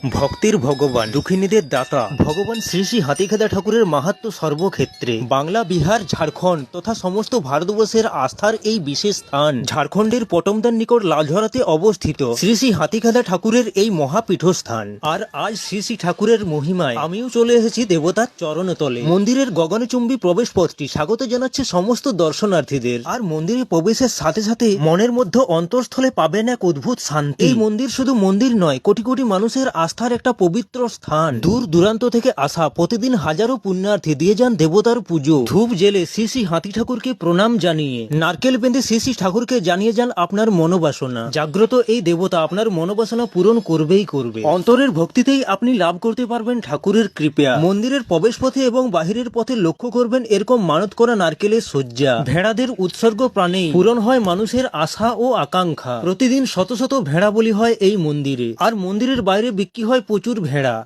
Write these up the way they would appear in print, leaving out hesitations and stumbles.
ভক্তির ভগবান, দুঃখিনীদের দাতা ভগবান শ্রী শ্রী হাতিখেদা ঠাকুরের মাহাত্ম্য সর্বক্ষেত্রে। বাংলা, বিহার, ঝাড়খণ্ড তথা সমস্ত ভারতবর্ষের আস্থার এই বিশেষ স্থান ঝাড়খণ্ডের পটমদার নিকট লালঝরাতে অবস্থিত শ্রী শ্রী হাতিখেদা ঠাকুরের এই মহাপীঠস্থান। আর আজ শ্রী শ্রী ঠাকুরের মহিমায় আমিও চলে এসেছি দেবতার চরণতলে। মন্দিরের গগনচুম্বী প্রবেশ পথটি স্বাগত জানাচ্ছে সমস্ত দর্শনার্থীদের। আর মন্দিরে প্রবেশের সাথে সাথে মনের মধ্যে অন্তঃস্থলে পাবেন এক অদ্ভুত শান্তি। এই মন্দির শুধু মন্দির নয়, কোটি কোটি মানুষের আস্থার একটা পবিত্র স্থান। দূর দূরান্ত থেকে আসা প্রতিদিন হাজারো পুণ্যার্থী দিয়ে যান দেবতার পুজো। ধূপ জেলে শ্রী শ্রী হাতি ঠাকুরকে প্রণাম জানিয়ে, নারকেল বেঁধে শ্রী শ্রী ঠাকুরকে জানিয়ে যান আপনার মনোবাসনা। জাগ্রত এই দেবতা আপনার মনোবাসনা পূরণ করবেই করবে। অন্তরের ভক্তিতেই আপনি লাভ করতে পারবেন ঠাকুরের কৃপা। মন্দিরের প্রবেশ পথে এবং বাহিরের পথে লক্ষ্য করবেন এরকম মানত করা নারকেলের শয্যা। ভেড়াদের উৎসর্গ প্রাণেই পূরণ হয় মানুষের আশা ও আকাঙ্ক্ষা। প্রতিদিন শত শত ভেড়া বলি হয় এই মন্দিরে। আর মন্দিরের বাইরে বিক্রি হয় প্রচুর ভেড়া।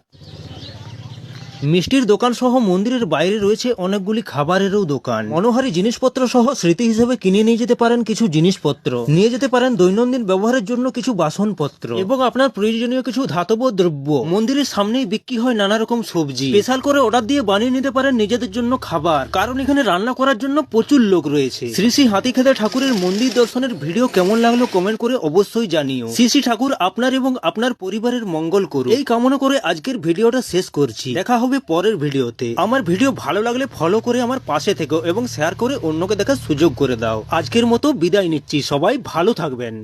মিষ্টির দোকান সহ মন্দিরের বাইরে রয়েছে অনেকগুলি খাবারেরও দোকান। মনোহারী জিনিসপত্র সহ স্মৃতি হিসেবে কিনে নিয়ে যেতে পারেন কিছু জিনিসপত্র, নিয়ে যেতে পারেন দৈনন্দিন ব্যবহারের জন্য কিছু বাসনপত্র এবং আপনার প্রয়োজনীয় কিছু ধাতব দ্রব্য। মন্দিরের সামনেই বিক্রি হয় নানা রকম সবজি। স্পেশাল করে অর্ডার দিয়ে বানিয়ে নিতে পারেন নিজেদের জন্য খাবার, কারণ এখানে রান্না করার জন্য প্রচুর লোক রয়েছে। শ্রী শ্রী হাতিখেদা ঠাকুরের মন্দির দর্শনের ভিডিও কেমন লাগলো কমেন্ট করে অবশ্যই জানিও। শ্রী শ্রী ঠাকুর আপনার এবং আপনার পরিবারের মঙ্গল করুন, এই কামনা করে আজকের ভিডিওটা শেষ করছি। দেখা হবে পরের ভিডিওতে। আমার ভিডিও ভালো লাগলে ফলো করে আমার পাশে থেকো এবং শেয়ার করে অন্যকে দেখার সুযোগ করে দাও। আজকের মতো বিদায় নিচ্ছি, সবাই ভালো থাকবেন।